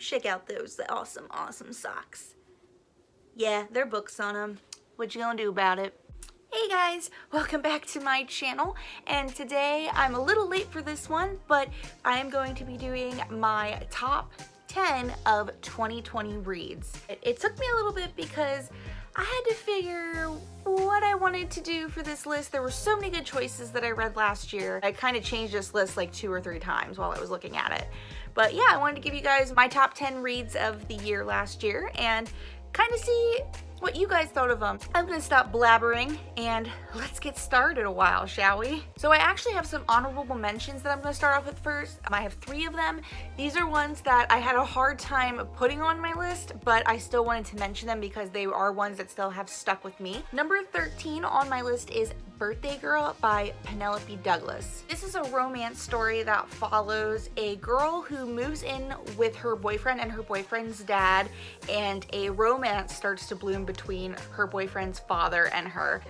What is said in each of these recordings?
Check out those awesome, awesome socks. Yeah, there are books on them. What you gonna do about it? Hey guys, welcome back to my channel, and today I'm a little late for this one, but I am going to be doing my top 10 of 2020 reads. It took me a little bit because I had to figure what I wanted to do for this list. There were so many good choices that I read last year. I kind of changed this list like 2 or 3 times while I was looking at it. But yeah, I wanted to give you guys my top 10 reads of the year last year and kind of see what you guys thought of them. I'm gonna stop blabbering and let's get started a while, shall we? So I actually have some honorable mentions that I'm gonna start off with first. I have 3 of them. These are ones that I had a hard time putting on my list, but I still wanted to mention them because they are ones that still have stuck with me. Number 13 on my list is Birthday Girl by Penelope Douglas. This is a romance story that follows a girl who moves in with her boyfriend and her boyfriend's dad, and a romance starts to bloom between her boyfriend's father and her.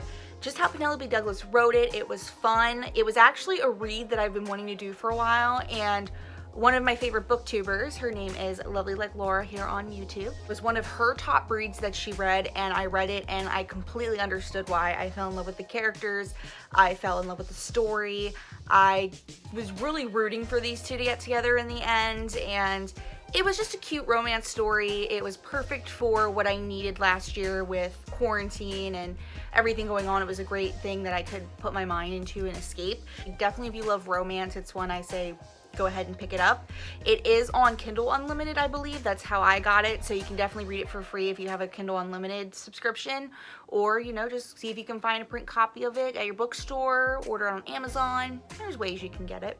Just how Penelope Douglas wrote it, it was fun. It was actually a read that I've been wanting to do for a while, and one of my favorite booktubers, her name is Lovely Like Laura here on YouTube, was one of her top reads that she read, and I read it and I completely understood why. I fell in love with the characters, I fell in love with the story, I was really rooting for these two to get together in the end, and it was just a cute romance story. It was perfect for what I needed last year with quarantine and everything going on. It was a great thing that I could put my mind into and escape. Definitely if you love romance, it's one I say go ahead and pick it up. It is on Kindle Unlimited, I believe. That's how I got it, so you can definitely read it for free if you have a Kindle Unlimited subscription, or just see if you can find a print copy of it at your bookstore, order it on Amazon. There's ways you can get it.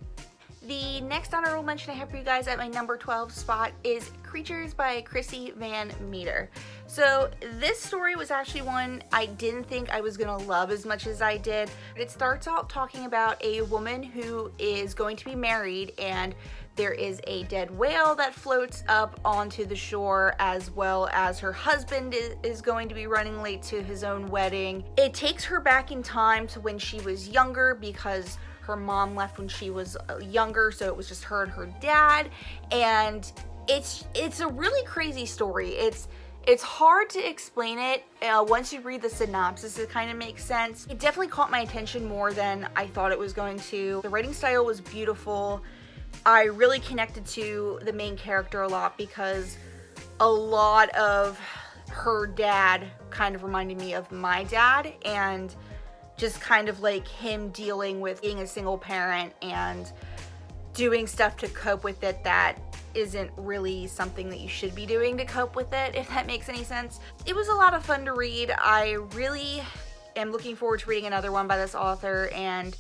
The next honorable mention I have for you guys at my number 12 spot is Creatures by Chrissy Van Meter. So this story was actually one I didn't think I was gonna love as much as I did. It starts out talking about a woman who is going to be married, and there is a dead whale that floats up onto the shore, as well as her husband is going to be running late to his own wedding. It takes her back in time to when she was younger because her mom left when she was younger, so it was just her and her dad, and it's a really crazy story. It's hard to explain it. Once you read the synopsis, it kind of makes sense. It definitely caught my attention more than I thought it was going to. The writing style was beautiful. I really connected to the main character a lot because a lot of her dad kind of reminded me of my dad, and just kind of like him dealing with being a single parent and doing stuff to cope with it that isn't really something that you should be doing to cope with it, if that makes any sense. It was a lot of fun to read. I really am looking forward to reading another one by this author, and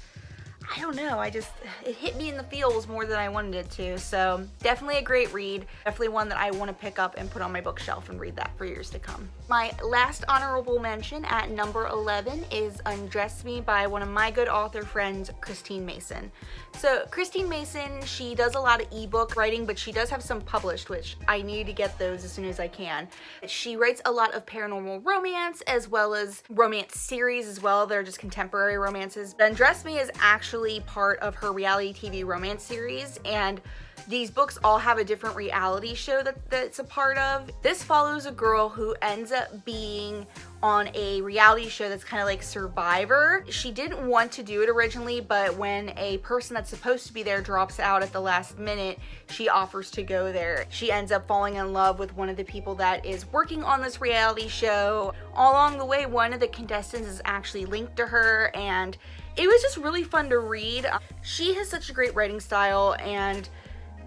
I don't know, it hit me in the feels more than I wanted it to, so definitely a great read. Definitely one that I want to pick up and put on my bookshelf and read that for years to come. My last honorable mention at number 11 is Undress Me by one of my good author friends, Christine Mason. So Christine Mason, she does a lot of ebook writing, but she does have some published, which I need to get those as soon as I can. She writes a lot of paranormal romance as well as romance series as well. They're just contemporary romances. Undress Me is actually part of her reality TV romance series, and these books all have a different reality show that's a part of. This follows a girl who ends up being on a reality show that's kind of like Survivor. She didn't want to do it originally, but when a person that's supposed to be there drops out at the last minute, she offers to go there. She ends up falling in love with one of the people that is working on this reality show. All along the way, one of the contestants is actually linked to her, and it was just really fun to read. She has such a great writing style, and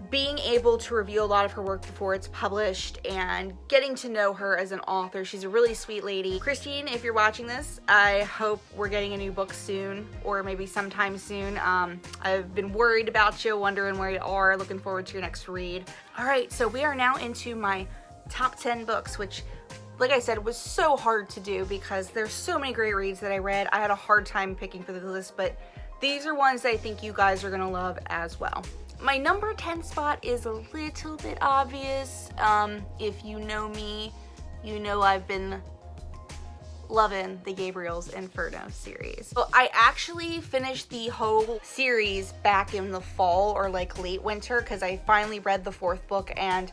being able to review a lot of her work before it's published and getting to know her as an author, she's a really sweet lady. Christine, if you're watching this, I hope we're getting a new book soon, or maybe sometime soon. I've been worried about you, wondering where you are, looking forward to your next read. Alright, so we are now into my top 10 books, which, like I said, was so hard to do because there's so many great reads that I read. I had a hard time picking for the list, but these are ones that I think you guys are gonna love as well. My number 10 spot is a little bit obvious. If you know me, you know I've been loving the Gabriels Inferno series. So I actually finished the whole series back in the fall or like late winter because I finally read the 4th book, and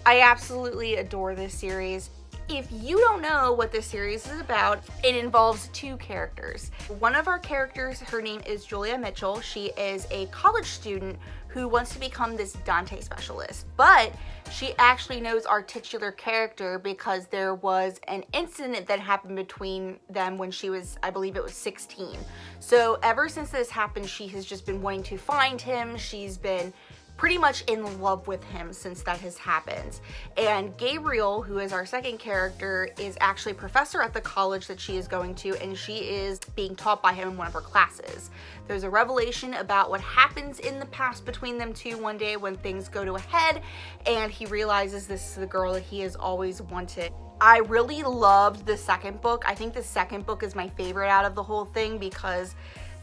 I absolutely adore this series. If you don't know what this series is about, it involves two characters. One of our characters, her name is Julia Mitchell. She is a college student who wants to become this Dante specialist, but she actually knows our titular character because there was an incident that happened between them when she was, I believe it was 16. So ever since this happened, she has just been wanting to find him. She's been pretty much in love with him since that has happened. And Gabriel, who is our second character, is actually a professor at the college that she is going to, and she is being taught by him in one of her classes. There's a revelation about what happens in the past between them two one day when things go to a head, and he realizes this is the girl that he has always wanted. I really loved the second book. I think the second book is my favorite out of the whole thing because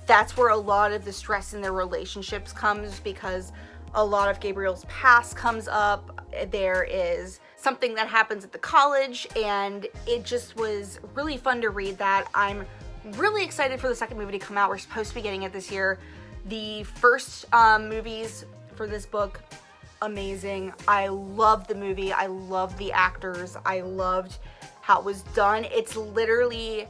that's where a lot of the stress in their relationships comes, because a lot of Gabriel's past comes up. There is something that happens at the college, and it just was really fun to read that. I'm really excited for the second movie to come out. We're supposed to be getting it this year. The first movies for this book, amazing. I loved the movie. I loved the actors. I loved how it was done. It's literally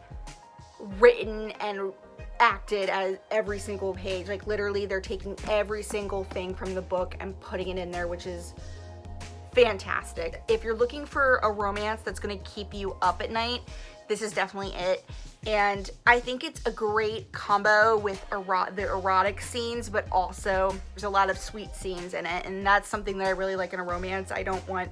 written and acted as every single page. Like literally they're taking every single thing from the book and putting it in there, which is fantastic. If you're looking for a romance that's going to keep you up at night, this is definitely it. And I think it's a great combo with the erotic scenes, but also there's a lot of sweet scenes in it, and that's something that I really like in a romance. I don't want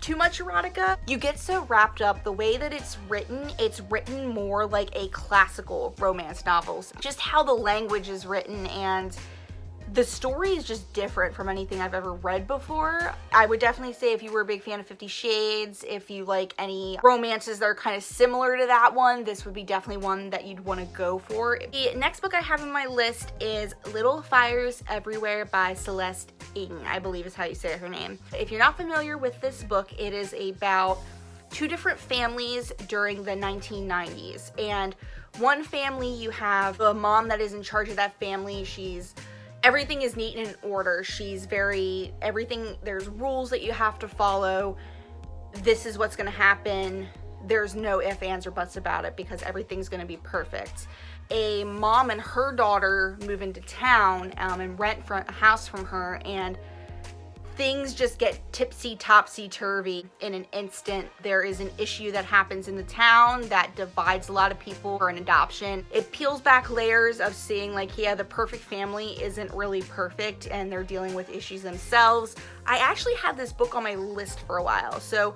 too much erotica. You get so wrapped up. The way that it's written more like a classical romance novel. Just how the language is written, and the story is just different from anything I've ever read before. I would definitely say if you were a big fan of 50 Shades, if you like any romances that are kind of similar to that one, this would be definitely one that you'd want to go for. The next book I have on my list is Little Fires Everywhere by Celeste Ng, I believe is how you say her name. If you're not familiar with this book, it is about two different families during the 1990s. And one family, you have the mom that is in charge of that family. Everything is neat and in order. There's rules that you have to follow. This is what's gonna happen. There's no ifs, ands, or buts about it because everything's gonna be perfect. A mom and her daughter move into town and rent a house from her, and things just get topsy-turvy in an instant. There is an issue that happens in the town that divides a lot of people for an adoption. It peels back layers of seeing like, yeah, the perfect family isn't really perfect and they're dealing with issues themselves. I actually had this book on my list for a while. So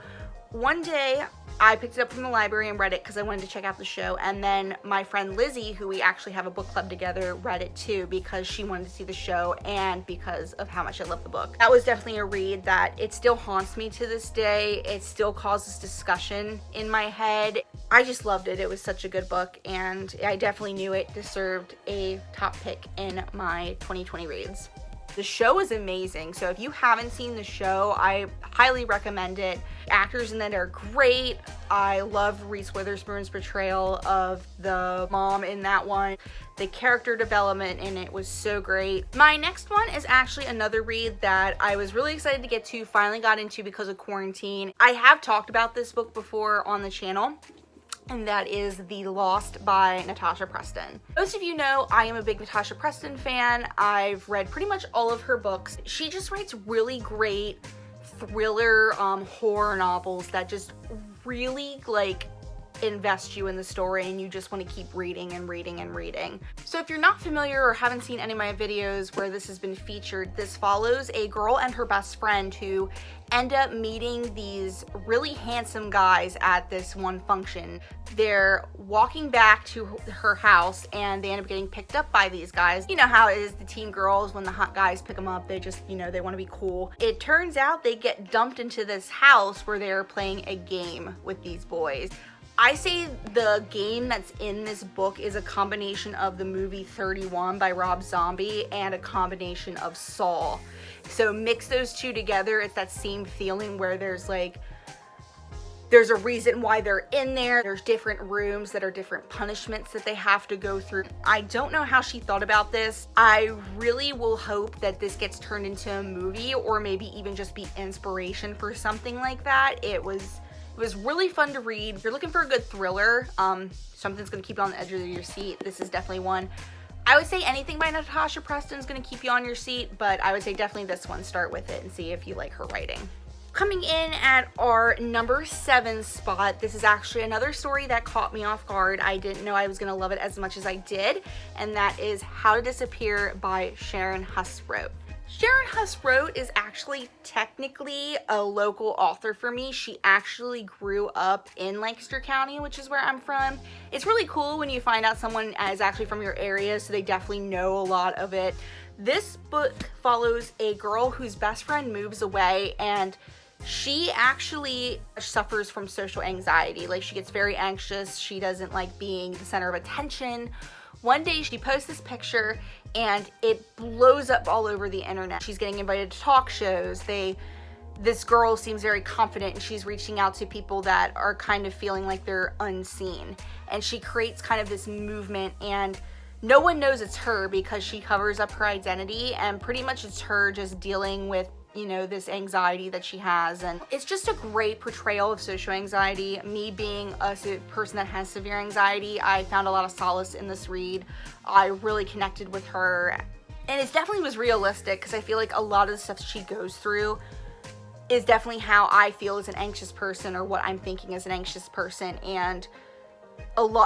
one day I picked it up from the library and read it because I wanted to check out the show, and then my friend Lizzie, who we actually have a book club together, read it too because she wanted to see the show and because of how much I love the book. That was definitely a read that it still haunts me to this day. It still causes discussion in my head. I just loved it. It was such a good book, and I definitely knew it deserved a top pick in my 2020 reads. The show is amazing, so if you haven't seen the show, I highly recommend it. Actors in it are great. I love Reese Witherspoon's portrayal of the mom in that one. The character development in it was so great. My next one is actually another read that I was really excited to get to, finally got into because of quarantine. I have talked about this book before on the channel, and that is The Lost by Natasha Preston. Most of you know I am a big Natasha Preston fan. I've read pretty much all of her books. She just writes really great thriller horror novels that just really like invest you in the story, and you just want to keep reading and reading and reading. So if you're not familiar or haven't seen any of my videos where this has been featured, this follows a girl and her best friend who end up meeting these really handsome guys at this one function. They're walking back to her house and they end up getting picked up by these guys. You know how it is, the teen girls, when the hot guys pick them up, they just, they want to be cool. It turns out they get dumped into this house where they're playing a game with these boys. I say the game that's in this book is a combination of the movie 31 by Rob Zombie and a combination of Saw. So mix those two together, it's that same feeling where there's there's a reason why they're in there. There's different rooms that are different punishments that they have to go through. I don't know how she thought about this. I really will hope that this gets turned into a movie, or maybe even just be inspiration for something like that. It was really fun to read. If you're looking for a good thriller, something's gonna keep you on the edge of your seat, this is definitely one. I would say anything by Natasha Preston is gonna keep you on your seat, but I would say definitely this one. Start with it and see if you like her writing. Coming in at our number 7 spot, this is actually another story that caught me off guard. I didn't know I was gonna love it as much as I did, and that is How to Disappear by Sharon Husroat. Sharon Husroat is actually technically a local author for me. She actually grew up in Lancaster County, which is where I'm from. It's really cool when you find out someone is actually from your area, so they definitely know a lot of it. This book follows a girl whose best friend moves away, and she actually suffers from social anxiety. Like, she gets very anxious. She doesn't like being the center of attention. One day she posts this picture and it blows up all over the internet. She's getting invited to talk shows. This girl seems very confident, and she's reaching out to people that are kind of feeling like they're unseen. And she creates kind of this movement, and no one knows it's her because she covers up her identity, and pretty much it's her just dealing with, you know, this anxiety that she has. And it's just a great portrayal of social anxiety. Me being a person that has severe anxiety, I found a lot of solace in this read. I really connected with her, and it definitely was realistic, because I feel like a lot of the stuff she goes through is definitely how I feel as an anxious person, or what I'm thinking as an anxious person. And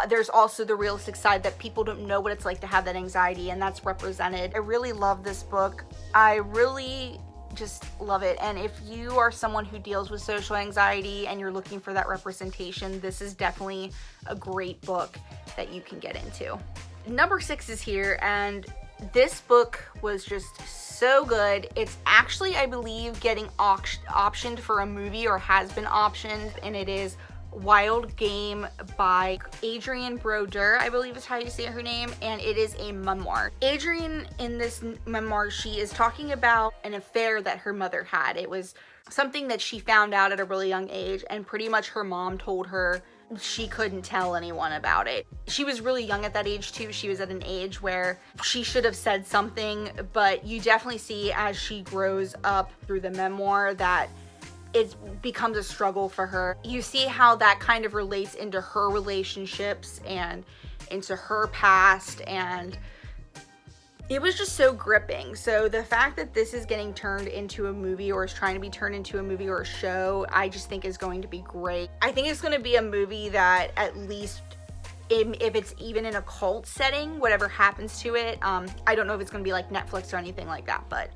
there's also the realistic side that people don't know what it's like to have that anxiety, and that's represented. I really love this book. I really just love it. And if you are someone who deals with social anxiety and you're looking for that representation, this is definitely a great book that you can get into. Number 6 is here, and this book was just so good. It's actually, I believe, getting optioned for a movie, or has been optioned, and it is Wild Game by Adrienne Brodeur, I believe is how you say her name, and it is a memoir. Adrienne, in this memoir, she is talking about an affair that her mother had. It was something that she found out at a really young age, and pretty much her mom told her she couldn't tell anyone about it. She was really young at that age too. She was at an age where she should have said something, but you definitely see as she grows up through the memoir that it becomes a struggle for her. You see how that kind of relates into her relationships and into her past, and it was just so gripping. So the fact that this is getting turned into a movie, or is trying to be turned into a movie or a show, I just think is going to be great. I think it's going to be a movie that, at least if it's even in a cult setting, whatever happens to it, I don't know if it's going to be like Netflix or anything like that, but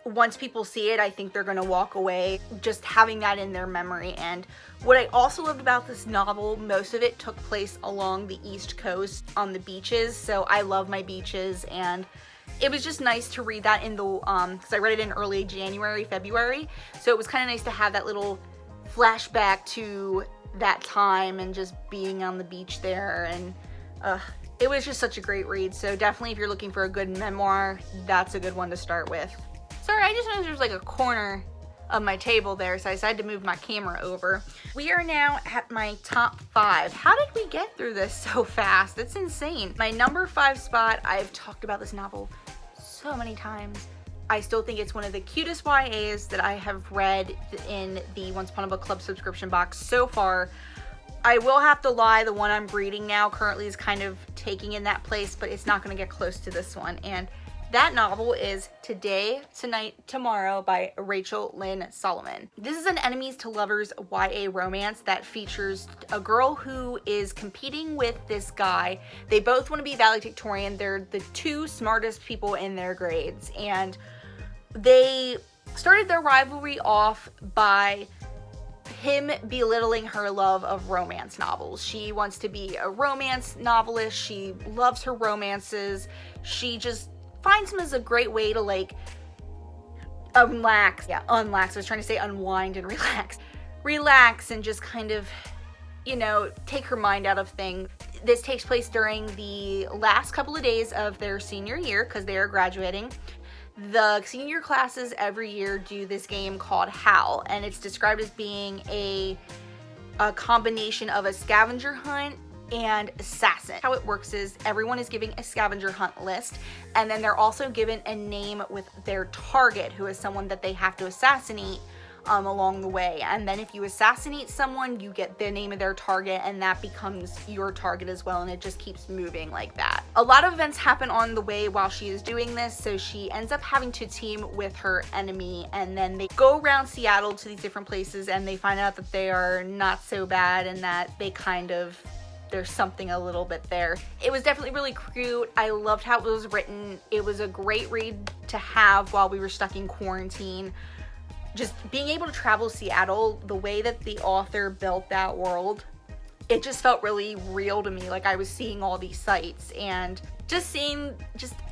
once people see it, I think they're gonna walk away just having that in their memory. And what I also loved about this novel, most of it took place along the East Coast on the beaches, so I love my beaches, and it was just nice to read that in the because I read it in early January, February, so it was kind of nice to have that little flashback to that time and just being on the beach there. And it was just such a great read. So definitely, if you're looking for a good memoir, that's a good one to start with. Sorry, I just noticed there's like a corner of my table there, so I decided to move my camera over. We are now at my top 5. How did we get through this so fast? It's insane. My number 5 spot, I've talked about this novel so many times. I still think it's one of the cutest YAs that I have read in the Once Upon a Book Club subscription box so far. I will have to lie, the one I'm reading now currently is kind of taking in that place, but it's not going to get close to this one. And that novel is Today, Tonight, Tomorrow by Rachel Lynn Solomon. This is an enemies to lovers YA romance that features a girl who is competing with this guy. They both want to be valedictorian. They're the 2 smartest people in their grades, and they started their rivalry off by him belittling her love of romance novels. She wants to be a romance novelist. She loves her romances. She just finds him as a great way to like unlax. Yeah, unlax. I was trying to say unwind and relax. Relax and just kind of, you know, take her mind out of things. This takes place during the last couple of days of their senior year because they are graduating. The senior classes every year do this game called Howl, and it's described as being a a combination of a scavenger hunt and assassin. How it works is everyone is giving a scavenger hunt list, and then they're also given a name with their target, who is someone that they have to assassinate along the way. And then if you assassinate someone, you get the name of their target, and that becomes your target as well, and it just keeps moving like that. A lot of events happen on the way while she is doing this, so she ends up having to team with her enemy, and then they go around Seattle to these different places, and they find out that they are not so bad, and that they there's something a little bit there. It was definitely really cute. I loved how it was written. It was a great read to have while we were stuck in quarantine. Just being able to travel Seattle, the way that the author built that world, it just felt really real to me. Like I was seeing all these sights, and just seeing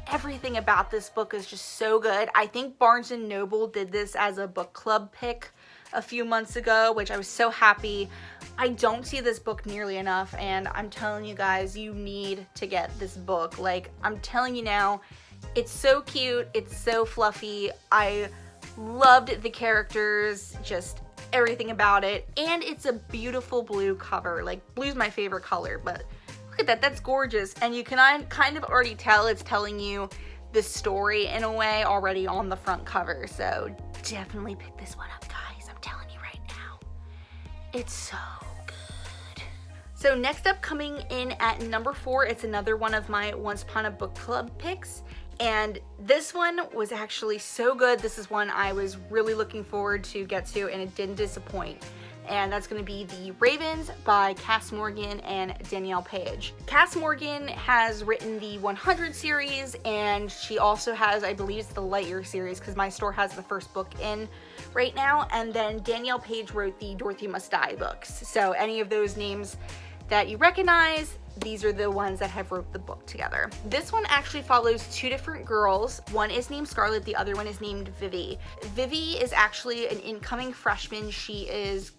everything about this book is just so good. I think Barnes & Noble did this as a book club pick a few months ago, which I was so happy. I don't see this book nearly enough, and I'm telling you guys, you need to get this book. Like, I'm telling you now, it's so cute, it's so fluffy. I loved the characters, just everything about it, and it's a beautiful blue cover. Like, blue's my favorite color, but look at that, that's gorgeous. And you can kind of already tell it's telling you the story in a way already on the front cover, so definitely pick this one up, guys. I'm telling you right now, it's so good. So next up, coming in at number 4, it's another one of my Once Upon a Book Club picks. And this one was actually so good. This is one I was really looking forward to get to, and it didn't disappoint. And that's going to be The Ravens by Cass Morgan and Danielle Page. Cass Morgan has written the 100 series, and she also has, I believe it's the Lightyear series, because my store has the first book in right now. And then Danielle Page wrote the Dorothy Must Die books. So any of those names that you recognize, these are the ones that have wrote the book together. This one actually follows 2 different girls. One is named Scarlett, the other one is named Vivi. Vivi is actually an incoming freshman. She is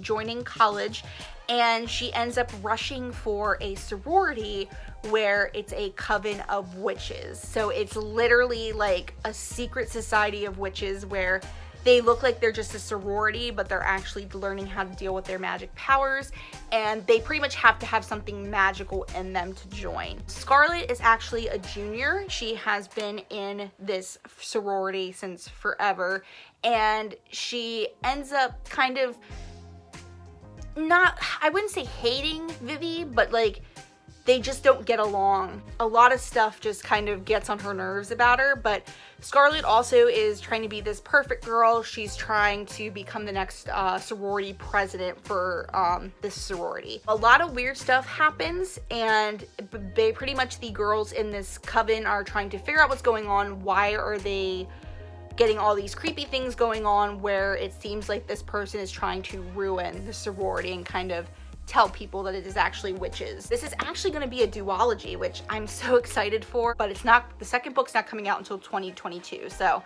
joining college, and she ends up rushing for a sorority where it's a coven of witches. So it's literally like a secret society of witches where they look like they're just a sorority, but they're actually learning how to deal with their magic powers, and they pretty much have to have something magical in them to join. Scarlett is actually a junior. She has been in this sorority since forever, and she ends up kind of I wouldn't say hating Vivi, but like they just don't get along. A lot of stuff just kind of gets on her nerves about her, but Scarlett also is trying to be this perfect girl. She's trying to become the next sorority president for this sorority. A lot of weird stuff happens, and they pretty much, the girls in this coven are trying to figure out what's going on. Why are they getting all these creepy things going on where it seems like this person is trying to ruin the sorority and kind of tell people that it is actually witches. This is actually going to be a duology, which I'm so excited for, but it's not, the second book's not coming out until 2022, so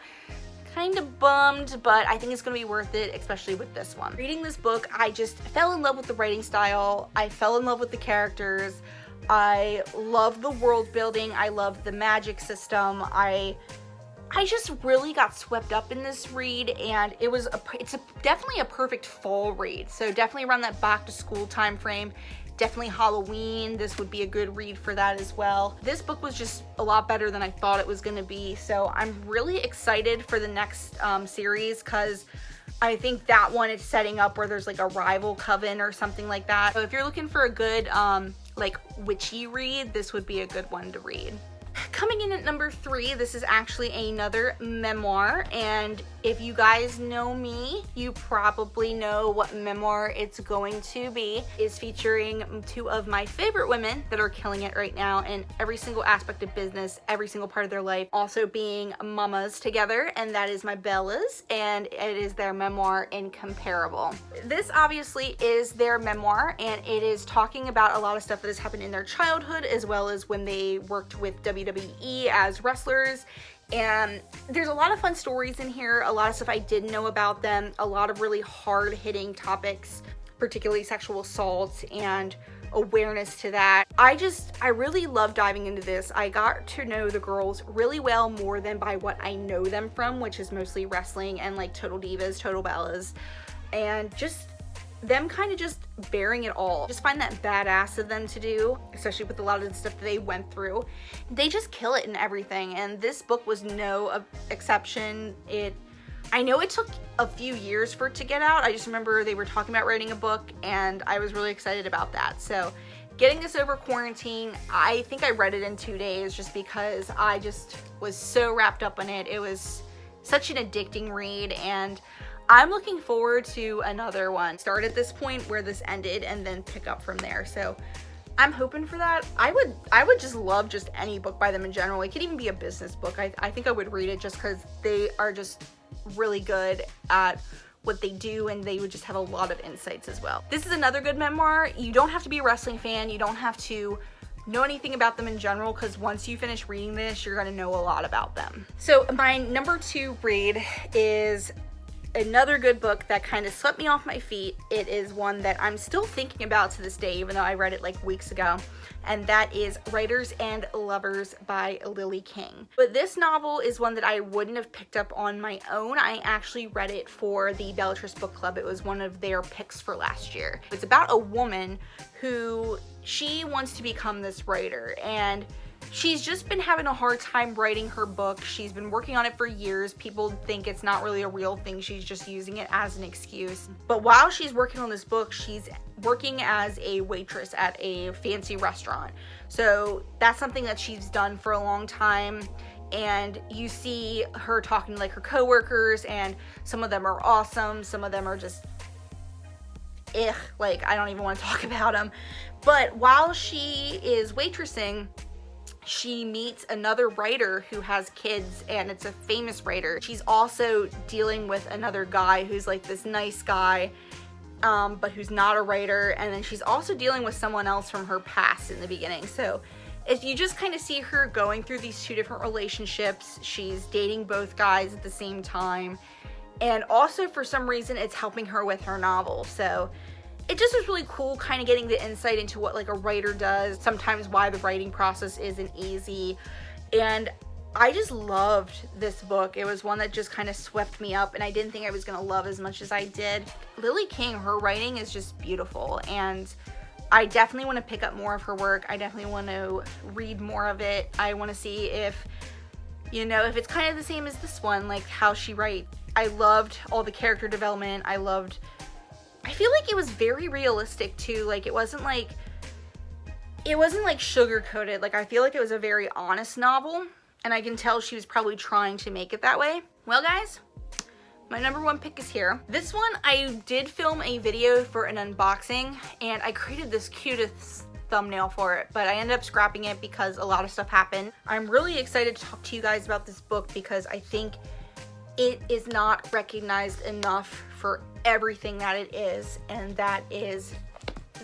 kind of bummed, but I think it's going to be worth it, especially with this one. Reading this book, I just fell in love with the writing style. I fell in love with the characters. I love the world building. I love the magic system. I just really got swept up in this read, and it's definitely a perfect fall read. So definitely around that back to school time frame, definitely Halloween, this would be a good read for that as well. This book was just a lot better than I thought it was going to be, so I'm really excited for the next series, because I think that one is setting up where there's like a rival coven or something like that. So if you're looking for a good like witchy read, this would be a good one to read. Coming in at number 3, this is actually another memoir, and if you guys know me, you probably know what memoir it's going to be. It's featuring 2 of my favorite women that are killing it right now in every single aspect of business, every single part of their life, also being mamas together, and that is my Bellas, and it is their memoir, Incomparable. This obviously is their memoir, and it is talking about a lot of stuff that has happened in their childhood, as well as when they worked with WWE as wrestlers. And there's a lot of fun stories in here, a lot of stuff I didn't know about them, a lot of really hard-hitting topics, particularly sexual assault and awareness to that. I really love diving into this. I got to know the girls really well, more than by what I know them from, which is mostly wrestling and like Total Divas, Total Bellas, and just them kind of just bearing it all. Just find that badass of them to do, especially with a lot of the stuff that they went through. They just kill it in everything, and this book was no exception. I know it took a few years for it to get out. I just remember they were talking about writing a book, and I was really excited about that. So getting this over quarantine, I think I read it in 2 days just because I just was so wrapped up in it. It was such an addicting read, and I'm looking forward to another one. Start at this point where this ended and then pick up from there. So I'm hoping for that. I would just love just any book by them in general. It could even be a business book. I think I would read it just because they are just really good at what they do, and they would just have a lot of insights as well. This is another good memoir. You don't have to be a wrestling fan. You don't have to know anything about them in general, because once you finish reading this, you're gonna know a lot about them. So my number 2 read is another good book that kind of swept me off my feet. It is one that I'm still thinking about to this day, even though I read it like weeks ago, and that is Writers and Lovers by Lily King. But this novel is one that I wouldn't have picked up on my own. I actually read it for the Bellatrix Book Club. It was one of their picks for last year. It's about a woman who she wants to become this writer, and she's just been having a hard time writing her book. She's been working on it for years. People think it's not really a real thing. She's just using it as an excuse. But while she's working on this book, she's working as a waitress at a fancy restaurant. So that's something that she's done for a long time. And you see her talking to like her coworkers, and some of them are awesome. Some of them are just like I don't even want to talk about them. But while she is waitressing, she meets another writer who has kids, and it's a famous writer. She's also dealing with another guy who's like this nice guy, but who's not a writer. And then she's also dealing with someone else from her past in the beginning. So if you just kind of see her going through these 2 different relationships, she's dating both guys at the same time. And also for some reason, it's helping her with her novel. So it just was really cool kind of getting the insight into what like a writer does, sometimes why the writing process isn't easy. And I just loved this book. It was one that just kind of swept me up, and I didn't think I was going to love as much as I did. Lily King, her writing is just beautiful, and I definitely want to pick up more of her work. I definitely want to read more of it. I want to see if, you know, if it's kind of the same as this one, like how she writes. I loved all the character development. I feel like it was very realistic too. Like it wasn't like sugar coated. Like I feel like it was a very honest novel, and I can tell she was probably trying to make it that way. Well guys, my number 1 pick is here. This one I did film a video for an unboxing, and I created this cutest thumbnail for it, but I ended up scrapping it because a lot of stuff happened. I'm really excited to talk to you guys about this book because I think it is not recognized enough for everything that it is, and that is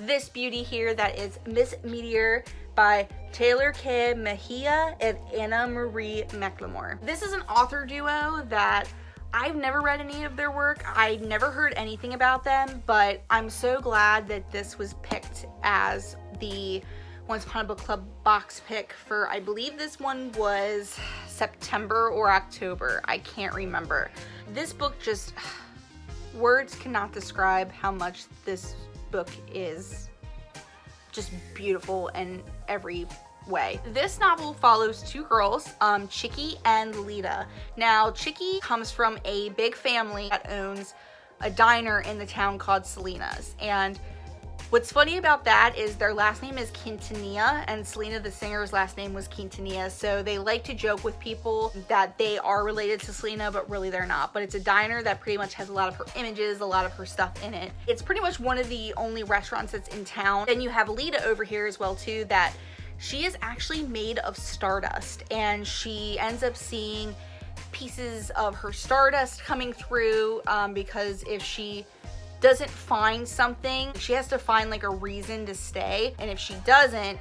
this beauty here. That is Miss Meteor by Taylor K. Mejia and Anna Marie McLemore. This is an author duo that I've never read any of their work. I never heard anything about them, but I'm so glad that this was picked as the Once Upon a Book Club box pick for, I believe this one was September or October. I can't remember. This book just, words cannot describe how much this book is just beautiful in every way. This novel follows 2 girls, Chicky and Lita. Now, Chicky comes from a big family that owns a diner in the town called Selena's, and what's funny about that is their last name is Quintanilla, and Selena the singer's last name was Quintanilla, so they like to joke with people that they are related to Selena, but really they're not. But it's a diner that pretty much has a lot of her images, a lot of her stuff in it. It's pretty much one of the only restaurants that's in town. Then you have Lita over here as well too, that she is actually made of stardust, and she ends up seeing pieces of her stardust coming through because if she doesn't find something, she has to find like a reason to stay, and if she doesn't,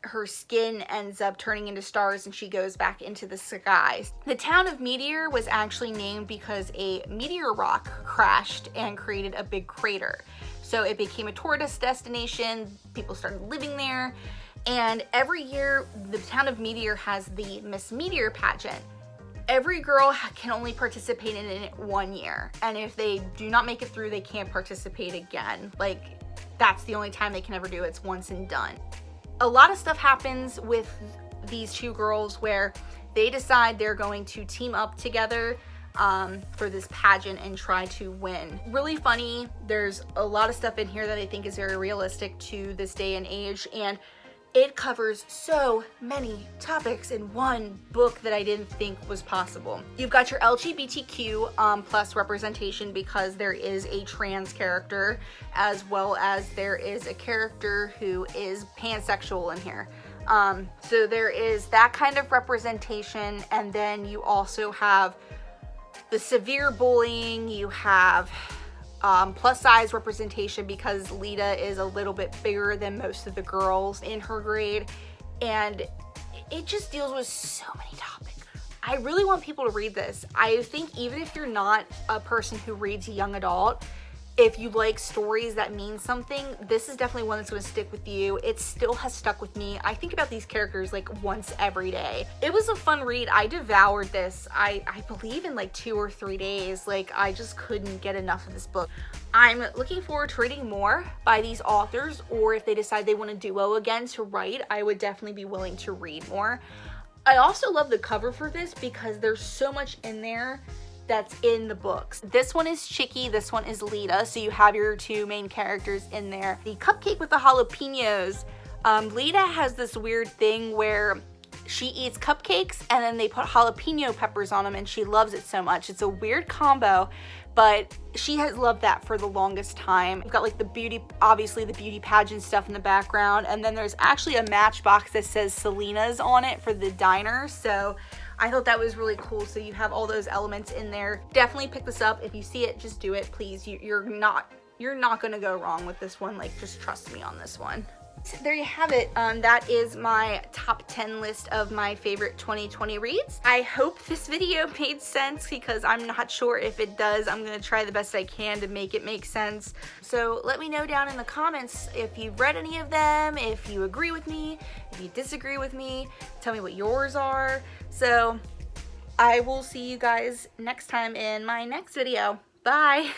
her skin ends up turning into stars and she goes back into the skies. The town of Meteor was actually named because a meteor rock crashed and created a big crater, so it became a tourist destination. People started living there, and every year the town of Meteor has the Miss Meteor pageant. every girl can only participate in it 1 year, and if they do not make it through, they can't participate again. Like, that's the only time they can ever do it. It's once and done. A lot of stuff happens with these two girls where they decide they're going to team up together for this pageant and try to win. Really funny. There's a lot of stuff in here that I think is very realistic to this day and age, and it covers so many topics in one book that I didn't think was possible. You've got your LGBTQ plus representation, because there is a trans character, as well as there is a character who is pansexual in here. So there is that kind of representation, and then you also have the severe bullying. You have plus size representation, because Lita is a little bit bigger than most of the girls in her grade, and it just deals with so many topics. I really want people to read this. I think even if you're not a person who reads young adult, if you like stories that mean something, this is definitely one that's going to stick with you. It still has stuck with me. I think about these characters like once every day. It was a fun read. I devoured this, I believe, in like 2 or 3 days. Like, I just couldn't get enough of this book. I'm looking forward to reading more by these authors, or if they decide they want a duo again to write, I would definitely be willing to read more. I also love the cover for this, because there's so much in there that's in the books. This one is Chicky, this one is Lita, so you have your two main characters in there. The cupcake with the jalapenos. Lita has this weird thing where she eats cupcakes and then they put jalapeno peppers on them, and she loves it so much. It's a weird combo, but she has loved that for the longest time. We've got like the beauty, obviously the beauty pageant stuff in the background, and then there's actually a matchbox that says Selena's on it for the diner, so I thought that was really cool. So you have all those elements in there. Definitely pick this up. If you see it, just do it, please. You're not gonna go wrong with this one. Like, just trust me on this one. So there you have it. That is my top 10 list of my favorite 2020 reads. I hope this video made sense, because I'm not sure if it does. I'm gonna try the best I can to make it make sense. So let me know down in the comments if you've read any of them, if you agree with me, if you disagree with me. Tell me what yours are. So I will see you guys next time in my next video. Bye!